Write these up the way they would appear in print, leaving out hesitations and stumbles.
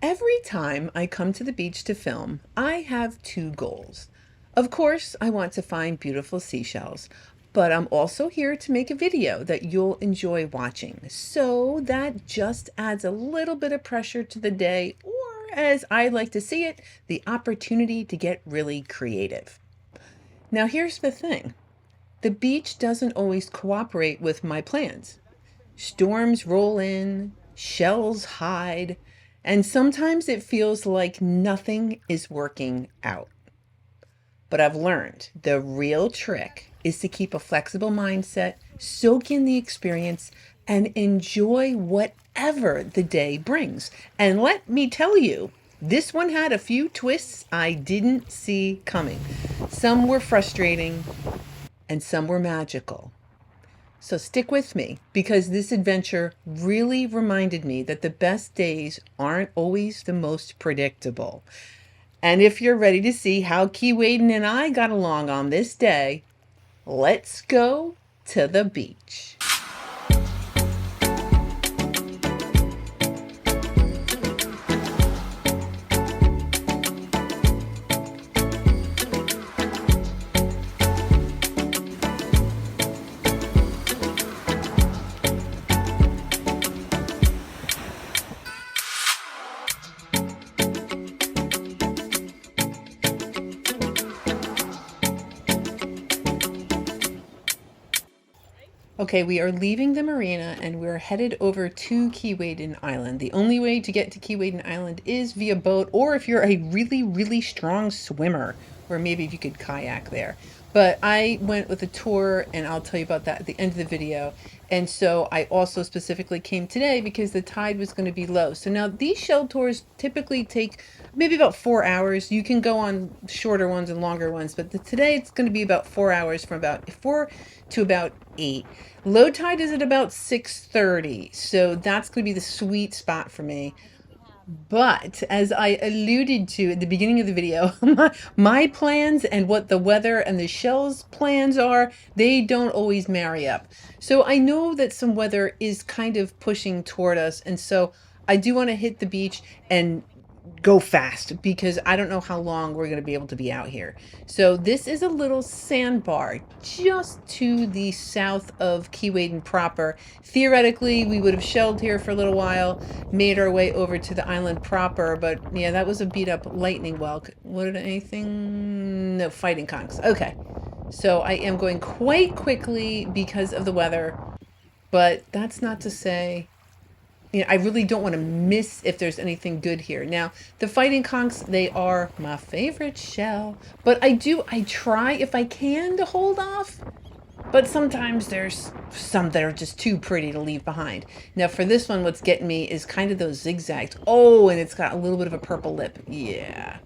Every time I come to the beach to film, I have two goals. Of course, I want to find beautiful seashells, but I'm also here to make a video that you'll enjoy watching. So that just adds a little bit of pressure to the day, or as I like to see it, the opportunity to get really creative. Now, here's the thing. The beach doesn't always cooperate with my plans. Storms roll in, shells hide, and sometimes it feels like nothing is working out. But I've learned the real trick is to keep a flexible mindset, soak in the experience, and enjoy whatever the day brings. And let me tell you, this one had a few twists I didn't see coming. Some were frustrating and some were magical. So stick with me because this adventure really reminded me that the best days aren't always the most predictable. And if you're ready to see how Keewaying and I got along on this day, let's go to the beach. Okay, we are leaving the marina and we're headed over to Keewayind Island. The only way to get to Keewayind Island is via boat, or if you're a really, really strong swimmer, or maybe if you could kayak there. But I went with a tour and I'll tell you about that at the end of the video. And so I also specifically came today because the tide was going to be low. So now these shell tours typically take maybe about 4 hours. You can go on shorter ones and longer ones, but today it's going to be about 4 hours, from about 4 to about 8. Low tide is at about 6:30, so that's going to be the sweet spot for me. But as I alluded to at the beginning of the video, my plans and what the weather and the shell's plans are, they don't always marry up. So I know that some weather is kind of pushing toward us, and so I do want to hit the beach and go fast because I don't know how long we're going to be able to be out here. So this is a little sandbar just to the south of Keewaydin proper. Theoretically, we would have shelled here for a little while, made our way over to the island proper, but yeah, that was a beat up lightning whelk. What did anything? No, fighting conchs. Okay. So I am going quite quickly because of the weather, but that's not to say I really don't want to miss if there's anything good here. Now, the fighting conchs, they are my favorite shell, but I try if I can to hold off, but sometimes there's some that are just too pretty to leave behind. Now, for this one, what's getting me is kind of those zigzags. Oh, and it's got a little bit of a purple lip. Yeah.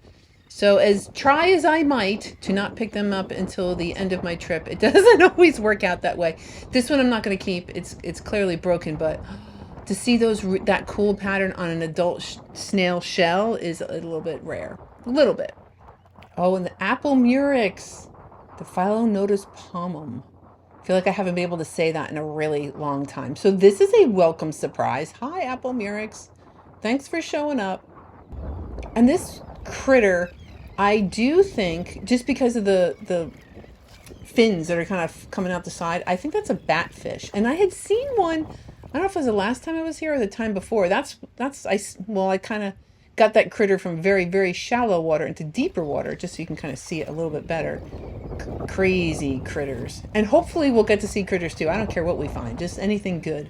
So try as I might to not pick them up until the end of my trip, it doesn't always work out that way. This one I'm not going to keep. It's clearly broken, but to see that cool pattern on an adult snail shell is a little bit rare. A little bit. Oh, and the apple murex, the Phyllonotus palmum. I feel like I haven't been able to say that in a really long time. So this is a welcome surprise. Hi, apple murex. Thanks for showing up. And this critter, I do think, just because of the fins that are kind of coming out the side, I think that's a batfish. And I had seen one, I don't know if it was the last time I was here or the time before. I kind of got that critter from very, very shallow water into deeper water, just so you can kind of see it a little bit better. Crazy critters. And hopefully we'll get to see critters too. I don't care what we find, just anything good.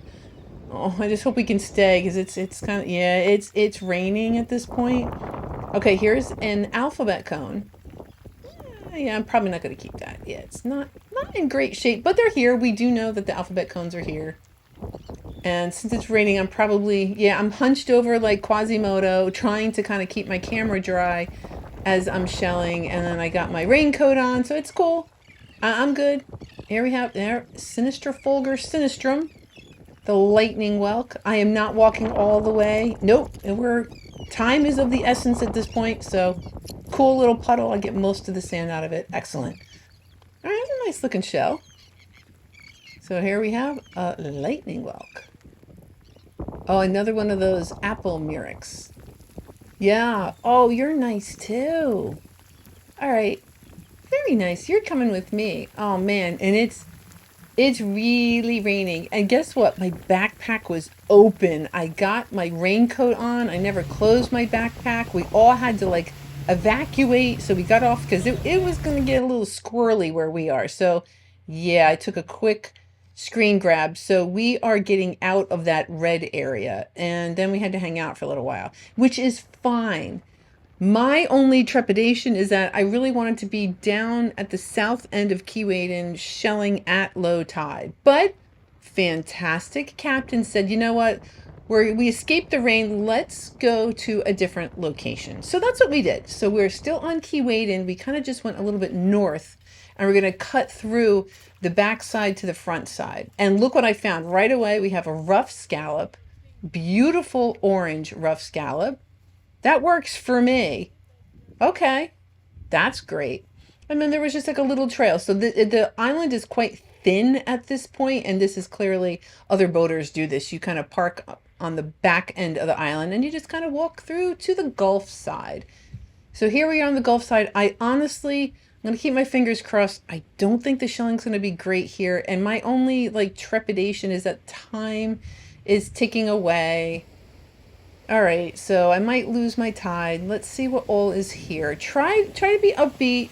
Oh, I just hope we can stay because it's kind of, yeah, it's raining at this point. Okay, here's an alphabet cone. Yeah, I'm probably not going to keep that. Yeah, it's not in great shape, but they're here. We do know that the alphabet cones are here. And since it's raining, I'm hunched over like Quasimodo, trying to kind of keep my camera dry as I'm shelling. And then I got my raincoat on, so it's cool. I'm good. Here we have Sinistra Fulgur Sinistrum, the lightning whelk. I am not walking all the way. Nope. Time is of the essence at this point, so cool little puddle. I get most of the sand out of it. Excellent. All right, a nice looking shell. So here we have a lightning whelk. Oh, another one of those apple murex. Yeah. Oh, you're nice too. All right. Very nice. You're coming with me. Oh man, and it's really raining. And guess what? My backpack was open. I got my raincoat on. I never closed my backpack. We all had to like evacuate. So we got off because it was going to get a little squirrely where we are. So yeah, I took a quick screen grab. So we are getting out of that red area. And then we had to hang out for a little while, which is fine. My only trepidation is that I really wanted to be down at the south end of Keewayind shelling at low tide. But fantastic captain said, you know what? We escaped the rain. Let's go to a different location. So that's what we did. So we're still on Keewayind. We kind of just went a little bit north and we're going to cut through the back side to the front side. And look what I found right away. We have a rough scallop, beautiful orange rough scallop. That works for me. Okay, that's great. And then there was just like a little trail. So the island is quite thin at this point, and this is clearly other boaters do this. You kind of park on the back end of the island and you just kind of walk through to the Gulf side. So here we are on the Gulf side. I honestly, I'm going to keep my fingers crossed. I don't think the shelling's going to be great here. And my only like trepidation is that time is ticking away. All right, so I might lose my tide. Let's see what all is here. Try to be upbeat.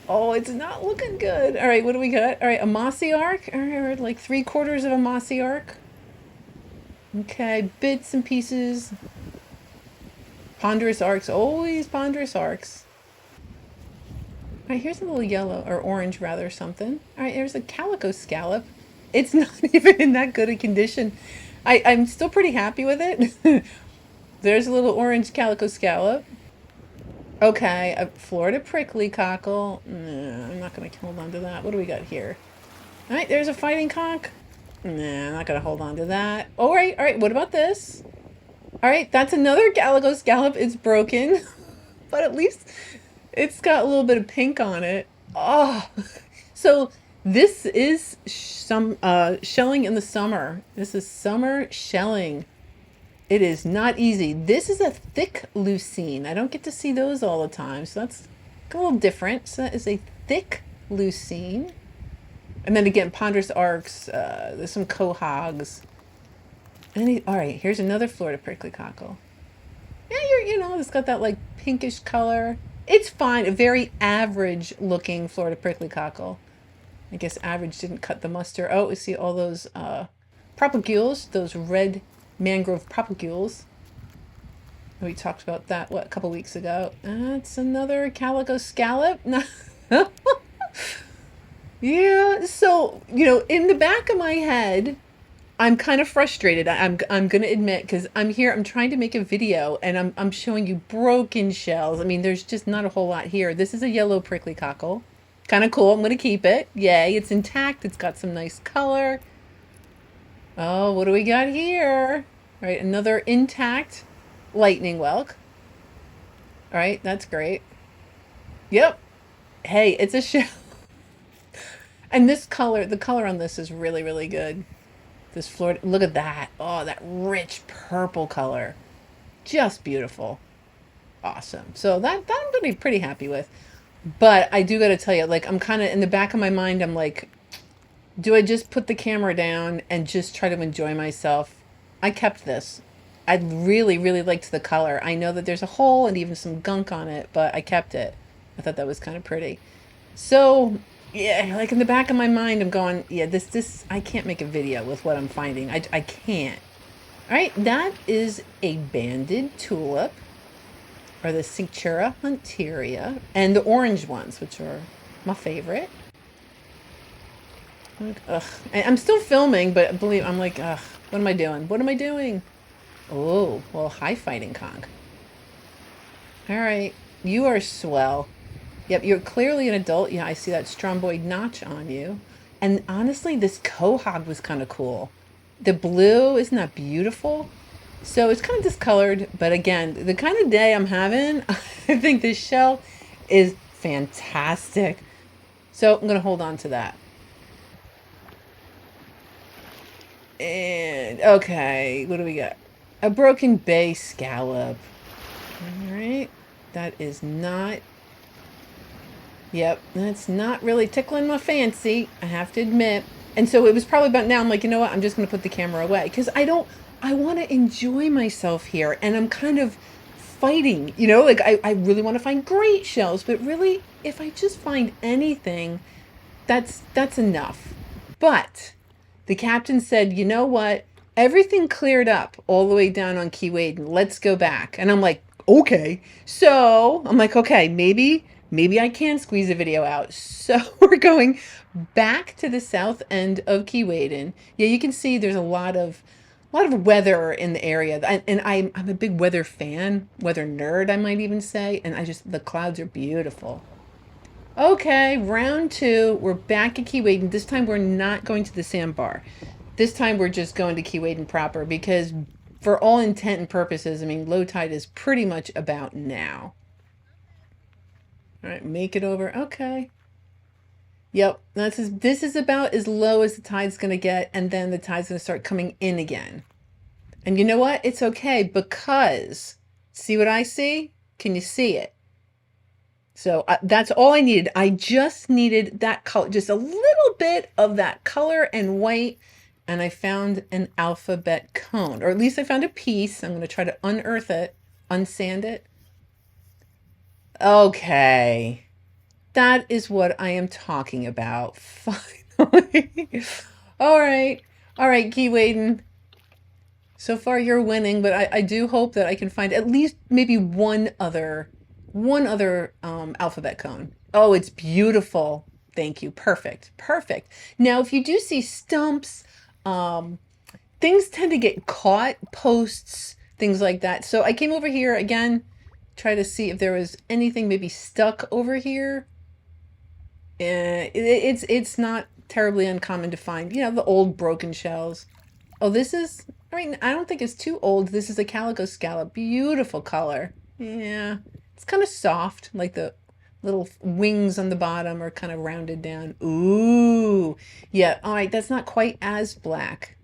Oh, it's not looking good. All right, what do we got? All right, a mossy arc. All right, like 3/4 of a mossy arc. Okay, bits and pieces. Ponderous arcs, always ponderous arcs. All right, here's a little yellow or orange rather something. All right, there's a calico scallop. It's not even in that good a condition. I'm still pretty happy with it. There's a little orange calico scallop. Okay, a Florida prickly cockle. Nah, I'm not going to hold on to that. What do we got here? All right, there's a fighting conch. Nah, I'm not going to hold on to that. All right, what about this? All right, that's another calico scallop. It's broken, but at least it's got a little bit of pink on it. Oh, so this is some shelling in the summer. This is summer shelling. It is not easy. This is a thick leucine. I don't get to see those all the time, so that's a little different. So that is a thick leucine. And then again, ponderous arcs. There's some quahogs. All right, here's another Florida prickly cockle. Yeah, it's got that like pinkish color. It's fine. A very average looking Florida prickly cockle. I guess average didn't cut the mustard. Oh, we see all those propagules, those red mangrove propagules. We talked about that, what, a couple weeks ago. That's another calico scallop. Yeah, so, in the back of my head, I'm kind of frustrated. I'm going to admit, because I'm trying to make a video, and I'm showing you broken shells. I mean, there's just not a whole lot here. This is a yellow prickly cockle. Kind of cool. I'm going to keep it. Yay, it's intact. It's got some nice color. Oh, what do we got here? All right, another intact lightning whelk. All right, that's great. Yep. Hey, it's a shell. And this color, the color on this is really, really good. This Florida, look at that. Oh, that rich purple color. Just beautiful. Awesome. So that I'm going to be pretty happy with. But I do got to tell you, like, I'm kind of in the back of my mind, I'm like, do I just put the camera down and just try to enjoy myself? I kept this. I really, really liked the color. I know that there's a hole and even some gunk on it, but I kept it. I thought that was kind of pretty. So, yeah, like in the back of my mind, I'm going, yeah, this, I can't make a video with what I'm finding. I can't. All right, that is a banded tulip, or the Cinctura hunteria, and the orange ones, which are my favorite. Ugh. I'm still filming, but believe I'm like, ugh, what am I doing? What am I doing? Oh, well, hi, fighting conch. All right, you are swell. Yep, you're clearly an adult. Yeah, I see that stromboid notch on you. And honestly, this quahog was kind of cool. The blue, isn't that beautiful? So it's kind of discolored, but again, the kind of day I'm having, I think this shell is fantastic. So I'm going to hold on to that. And, okay, what do we got? A broken bay scallop. All right. That is not... Yep, that's not really tickling my fancy, I have to admit. And so it was probably about now, I'm like, you know what? I'm just going to put the camera away. Because I want to enjoy myself here. And I'm kind of fighting, you know? Like, I really want to find great shells. But really, if I just find anything, that's enough. But the captain said, you know what? Everything cleared up all the way down on Keewaying. Let's go back. And I'm like, okay. So I'm like, okay, maybe I can squeeze a video out. So we're going back to the south end of Keewaying. Yeah, you can see there's a lot of weather in the area. And I'm a big weather fan, weather nerd, I might even say. And the clouds are beautiful. Okay, round 2. We're back at Keewaying. This time we're not going to the sandbar. This time we're just going to Keewaying proper because for all intent and purposes, I mean, low tide is pretty much about now. All right, make it over. Okay. Yep, this is about as low as the tide's going to get, and then the tide's going to start coming in again. And you know what? It's okay because, see what I see? Can you see it? So that's all I needed. I just needed that color, just a little bit of that color and white. And I found an alphabet cone, or at least I found a piece. I'm going to try to unearth it, unsand it. Okay. That is what I am talking about. Finally. All right. All right, Keewaying. So far you're winning, but I do hope that I can find at least maybe one other alphabet cone. Oh, it's beautiful. Thank you. Perfect. Perfect. Now, if you do see stumps, things tend to get caught, posts, things like that. So I came over here again, try to see if there was anything maybe stuck over here. It's not terribly uncommon to find, you know, the old broken shells. Oh, this is, I mean, I don't think it's too old. This is a calico scallop. Beautiful color. Yeah. It's kind of soft, like the little wings on the bottom are kind of rounded down. Ooh. Yeah. All right. That's not quite as black.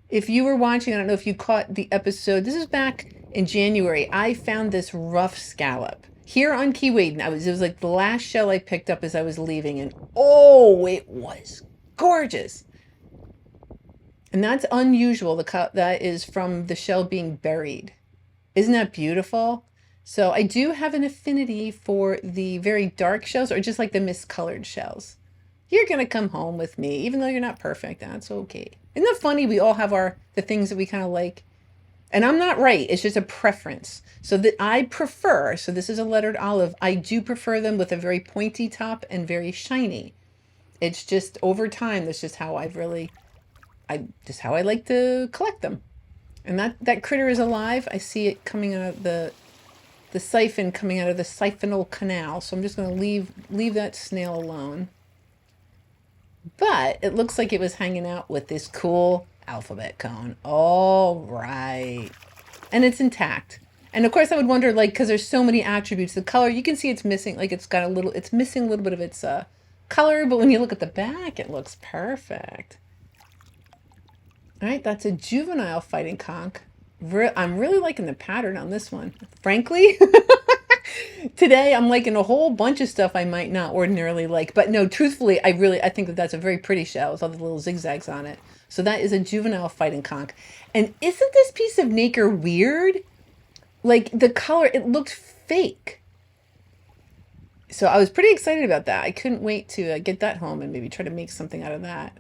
If you were watching, I don't know if you caught the episode. This is back in January. I found this rough scallop here on Keewaying. It was like the last shell I picked up as I was leaving, and oh, it was gorgeous. And that's unusual. That is from the shell being buried. Isn't that beautiful? So I do have an affinity for the very dark shells, or just like the miscolored shells. You're going to come home with me, even though you're not perfect. That's okay. Isn't that funny? We all have the things that we kind of like. And I'm not right. It's just a preference. So that I prefer, so this is a lettered olive. I do prefer them with a very pointy top and very shiny. It's just over time. That's just how just how I like to collect them. And that critter is alive. I see it coming out of the siphon coming out of the siphonal canal. So I'm just going to leave that snail alone. But it looks like it was hanging out with this cool alphabet cone. All right. And it's intact. And of course I would wonder, like, because there's so many attributes, the color, you can see it's missing, like it's missing a little bit of its color, but when you look at the back, it looks perfect. All right, that's a juvenile fighting conch. I'm really liking the pattern on this one. Frankly, today I'm liking a whole bunch of stuff I might not ordinarily like. But no, truthfully, I think that's a very pretty shell with all the little zigzags on it. So that is a juvenile fighting conch. And isn't this piece of nacre weird? Like the color, it looked fake. So I was pretty excited about that. I couldn't wait to get that home and maybe try to make something out of that.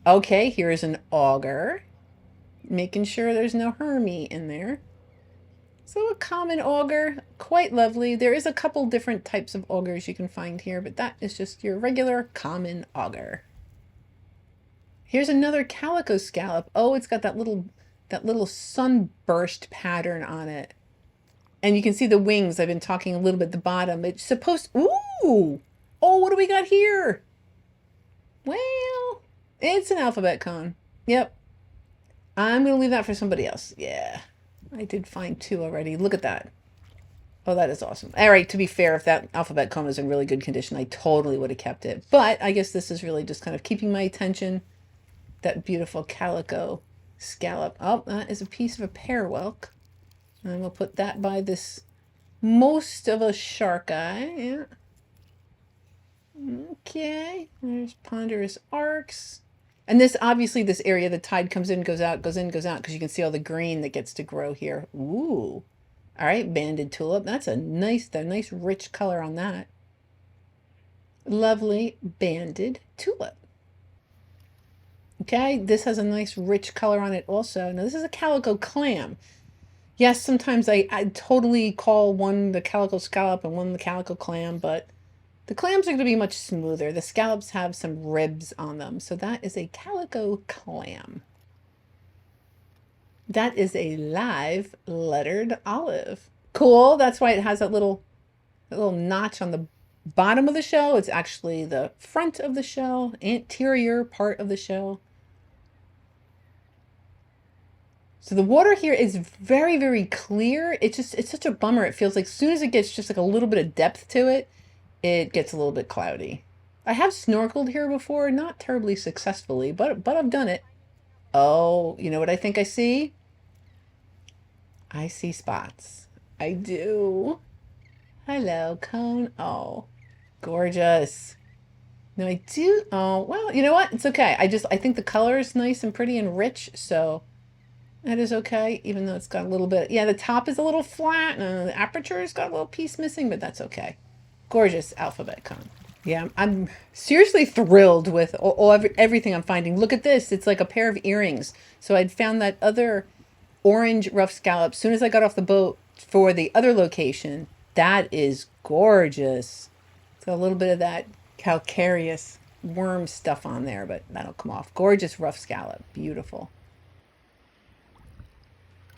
Okay, here's an auger. Making sure there's no Hermie in there. So a common auger, quite lovely. There is a couple different types of augers you can find here, but that is just your regular common auger. Here's another calico scallop. Oh, it's got that little sunburst pattern on it. And you can see the wings. I've been talking a little bit at the bottom. It's supposed, ooh! Oh, what do we got here? Well, it's an alphabet cone. Yep. I'm going to leave that for somebody else. Yeah. I did find 2 already. Look at that. Oh, that is awesome. All right, to be fair, if that alphabet cone was in really good condition, I totally would have kept it. But I guess this is really just kind of keeping my attention. that beautiful calico scallop. Oh, that is a piece of a pear whelk. And we'll put that by this most of a shark eye. Yeah. Okay. There's ponderous arcs. And this, obviously, this area, the tide comes in, goes out, goes in, goes out, because you can see all the green that gets to grow here. Ooh. All right, banded tulip. That's a nice rich color on that. Lovely banded tulip. Okay, this has a nice rich color on it also. Now, this is a calico clam. Yes, sometimes I totally call one the calico scallop and one the calico clam, but the clams are going to be much smoother. The scallops have some ribs on them. So that is a calico clam. That is a live lettered olive. Cool. That's why it has that little notch on the bottom of the shell. It's actually the front of the shell, anterior part of the shell. So the water here is very, very clear. It's such a bummer. It feels like as soon as it gets just like a little bit of depth to it, it gets a little bit cloudy. I have snorkeled here before, not terribly successfully, but I've done it. Oh, you know what I think I see? I see spots. I do. Hello, cone. Oh, gorgeous. No, I do. Oh, well, you know what? It's okay. I think the color is nice and pretty and rich, so that is okay, even though it's got a little bit. Yeah, the top is a little flat, and the aperture's got a little piece missing, but that's okay. Gorgeous alphabet cone. Yeah, I'm seriously thrilled with everything I'm finding. Look at this. It's like a pair of earrings. So I'd found that other orange rough scallop as soon as I got off the boat for the other location. That is gorgeous. It's got a little bit of that calcareous worm stuff on there, but that'll come off. Gorgeous rough scallop. Beautiful.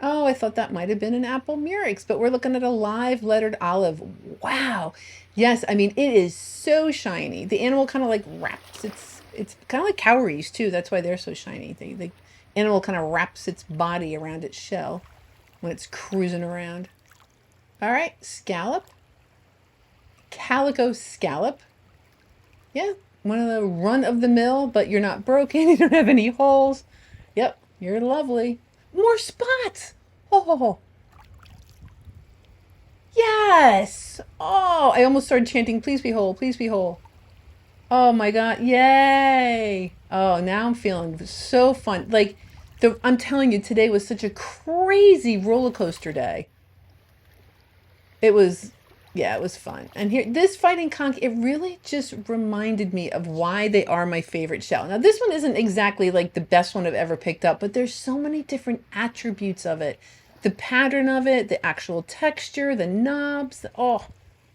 Oh, I thought that might have been an apple murex, but we're looking at a live lettered olive. Wow. Yes, I mean, it is so shiny. The animal kind of like wraps it's kind of like cowries too. That's why they're so shiny. The animal kind of wraps its body around its shell when it's cruising around. All right, scallop. Calico scallop. Yeah, one of the run of the mill, but you're not broken. You don't have any holes. Yep, you're lovely. More spots. Oh, yes. Oh, I almost started chanting, please be whole, please be whole. Oh my God. Yay. Oh, now I'm feeling so fun. Like, I'm telling you, today was such a crazy roller coaster day. It was, yeah, it was fun. And here, this fighting conch, it really just reminded me of why they are my favorite shell. Now, this one isn't exactly like the best one I've ever picked up, but there's so many different attributes of it. The pattern of it, the actual texture, the knobs. Oh,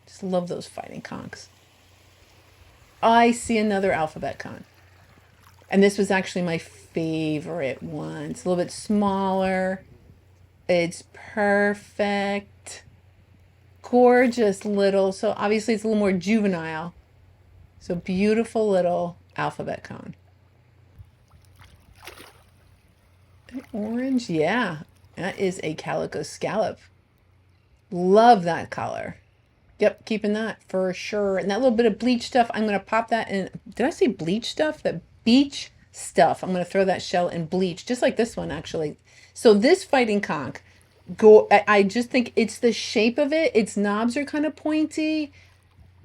just love those fighting conchs. I see another alphabet conch. And this was actually my favorite one. It's a little bit smaller. It's perfect. Gorgeous little, so obviously it's a little more juvenile. So beautiful little alphabet cone. Orange, yeah. That is a calico scallop. Love that color. Yep, keeping that for sure. And that little bit of bleach stuff, I'm going to pop that in. Did I say bleach stuff? That beach stuff. I'm going to throw that shell in bleach, just like this one, actually. So this fighting conch, I just think it's the shape of it. Its knobs are kind of pointy.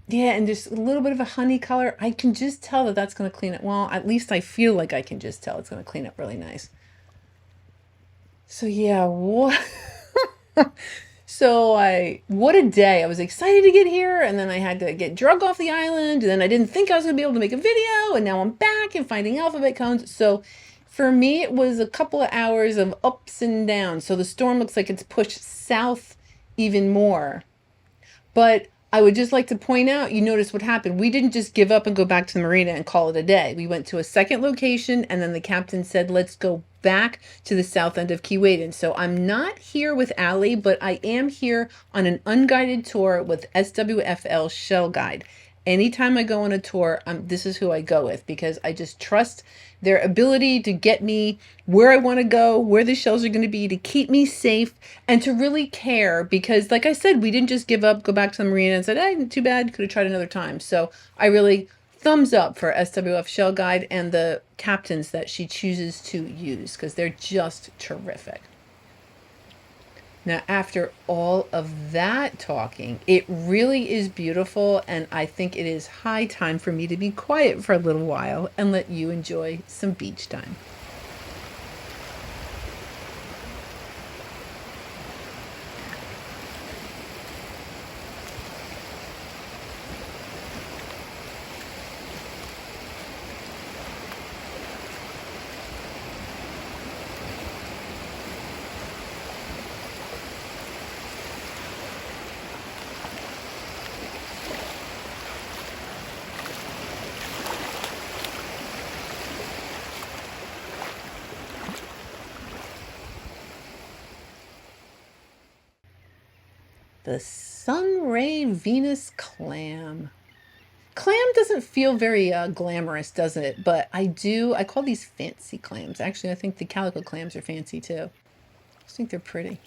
Yeah, and just a little bit of a honey color. I can just tell that that's going to clean it. Well, at least I feel like I can just tell it's going to clean up really nice. So yeah, what? What a day. I was excited to get here, and then I had to get drug off the island, and then I didn't think I was going to be able to make a video, and now I'm back and finding alphabet cones. So for me, it was a couple of hours of ups and downs. So the storm looks like it's pushed south even more. But I would just like to point out, you notice what happened. We didn't just give up and go back to the marina and call it a day. We went to a second location, and then the captain said, let's go back to the south end of Keewaying. So I'm not here with Allie, but I am here on an unguided tour with SWFL Shell Guide. Anytime I go on a tour, this is who I go with, because I just trust their ability to get me where I want to go, where the shells are going to be, to keep me safe, and to really care. Because like I said, we didn't just give up, go back to the marina and said, hey, too bad, could have tried another time. So I really thumbs up for SWF Shell Guide and the captains that she chooses to use, because they're just terrific. Now, after all of that talking, it really is beautiful, and I think it is high time for me to be quiet for a little while and let you enjoy some beach time. The Sunray Venus clam. Clam doesn't feel very glamorous, does it? But I call these fancy clams. Actually, I think the calico clams are fancy too. I just think they're pretty.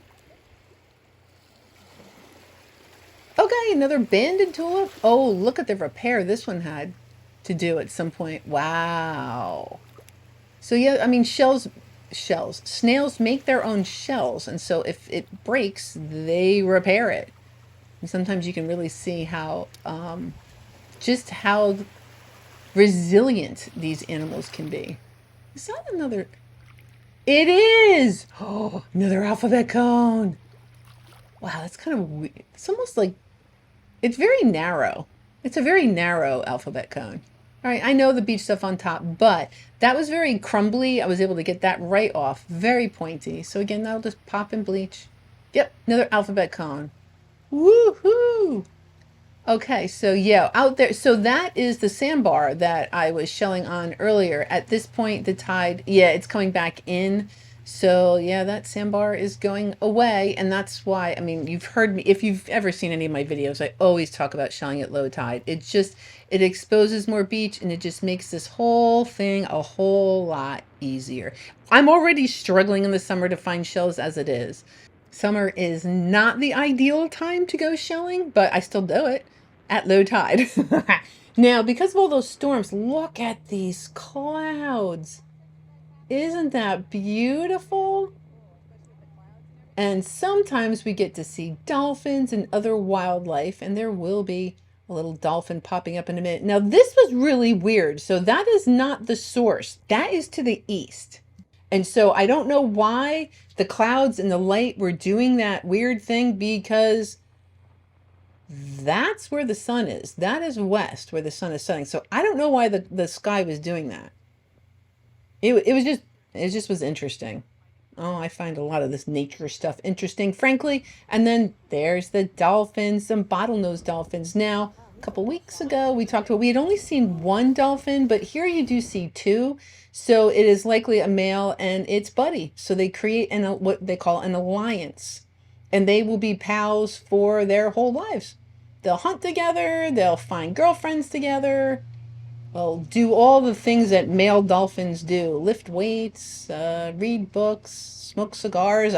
Okay, another banded tulip. Oh, look at the repair this one had to do at some point. Wow. So yeah, I mean, snails make their own shells. And so if it breaks, they repair it. And sometimes you can really see how, just how resilient these animals can be. Is that another? It is! Oh, another alphabet cone. Wow, that's kind of weird. It's almost like, it's very narrow. It's a very narrow alphabet cone. All right, I know the beach stuff on top, but that was very crumbly. I was able to get that right off. Very pointy. So again, that'll just pop in bleach. Yep, another alphabet cone. Woohoo! Okay, so yeah, out there. So that is the sandbar that I was shelling on earlier. At this point, the tide, yeah, it's coming back in. So yeah, that sandbar is going away. And that's why, I mean, you've heard me, if you've ever seen any of my videos, I always talk about shelling at low tide. It just, it exposes more beach and it just makes this whole thing a whole lot easier. I'm already struggling in the summer to find shells as it is. Summer is not the ideal time to go shelling, but I still do it at low tide. Now, because of all those storms, look at these clouds. Isn't that beautiful? And sometimes we get to see dolphins and other wildlife, and there will be a little dolphin popping up in a minute. Now, this was really weird. So that is not the source. That is to the east. And so I don't know why the clouds and the light were doing that weird thing, because that's where the sun is. That is west, where the sun is setting. So I don't know why the sky was doing that. It just was interesting. Oh, I find a lot of this nature stuff interesting, frankly. And then there's the dolphins, some bottlenose dolphins. Now, a couple weeks ago, we had only seen one dolphin, but here you do see two. So it is likely a male and its buddy. So they create what they call an alliance, and they will be pals for their whole lives. They'll hunt together, they'll find girlfriends together, they'll do all the things that male dolphins do: lift weights, read books, smoke cigars,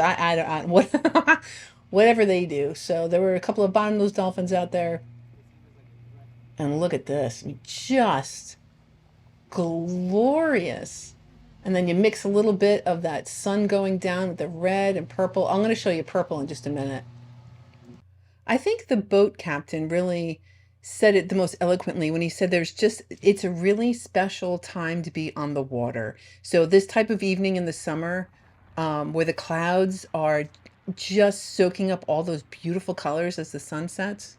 whatever they do. So there were a couple of bottlenose dolphins out there. And look at this, just glorious. And then you mix a little bit of that sun going down with the red and purple. I'm going to show you purple in just a minute. I think the boat captain really said it the most eloquently when he said it's a really special time to be on the water. So this type of evening in the summer, where the clouds are just soaking up all those beautiful colors as the sun sets.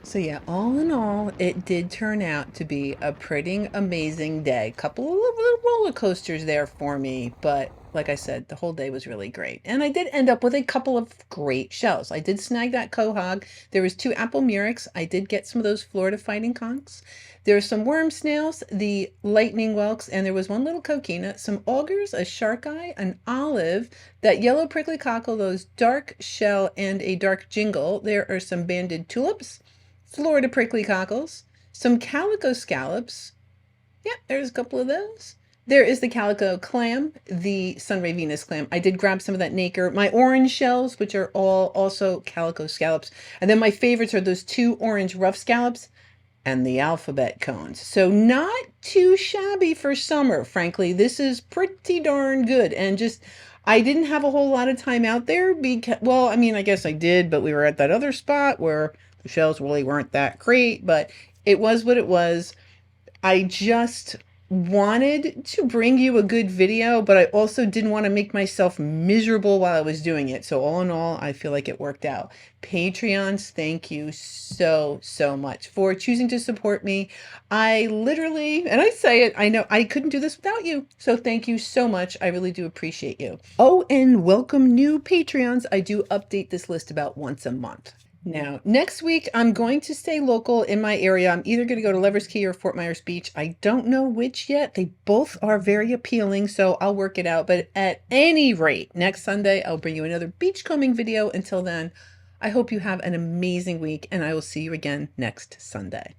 So yeah, all in all, it did turn out to be a pretty amazing day. Couple of little roller coasters there for me, but like I said, the whole day was really great. And I did end up with a couple of great shells. I did snag that quahog. There was 2 apple murex. I did get some of those Florida fighting conchs. There are some worm snails, the lightning whelks, and there was one little coquina, some augurs, a shark eye, an olive, that yellow prickly cockle, those dark shell, and a dark jingle. There are some banded tulips, Florida prickly cockles, some calico scallops. Yep, there's a couple of those. There is the calico clam, the Sunray Venus clam. I did grab some of that nacre. My orange shells, which are all also calico scallops. And then my favorites are those 2 orange rough scallops. and the alphabet cones. So not too shabby for summer, frankly. This is pretty darn good. And just, I didn't have a whole lot of time out there because, well, I mean, I guess I did, but we were at that other spot where the shells really weren't that great, but it was what it was. I just wanted to bring you a good video, but I also didn't want to make myself miserable while I was doing it. So all in all, I feel like it worked out. Patreons, thank you so, so much for choosing to support me. I literally, and I say it, I know I couldn't do this without you. So thank you so much. I really do appreciate you. Oh, and welcome new Patreons. I do update this list about once a month. Now, next week, I'm going to stay local in my area. I'm either going to go to Lovers Key or Fort Myers Beach. I don't know which yet. They both are very appealing, so I'll work it out. But at any rate, next Sunday, I'll bring you another beachcombing video. Until then, I hope you have an amazing week, and I will see you again next Sunday.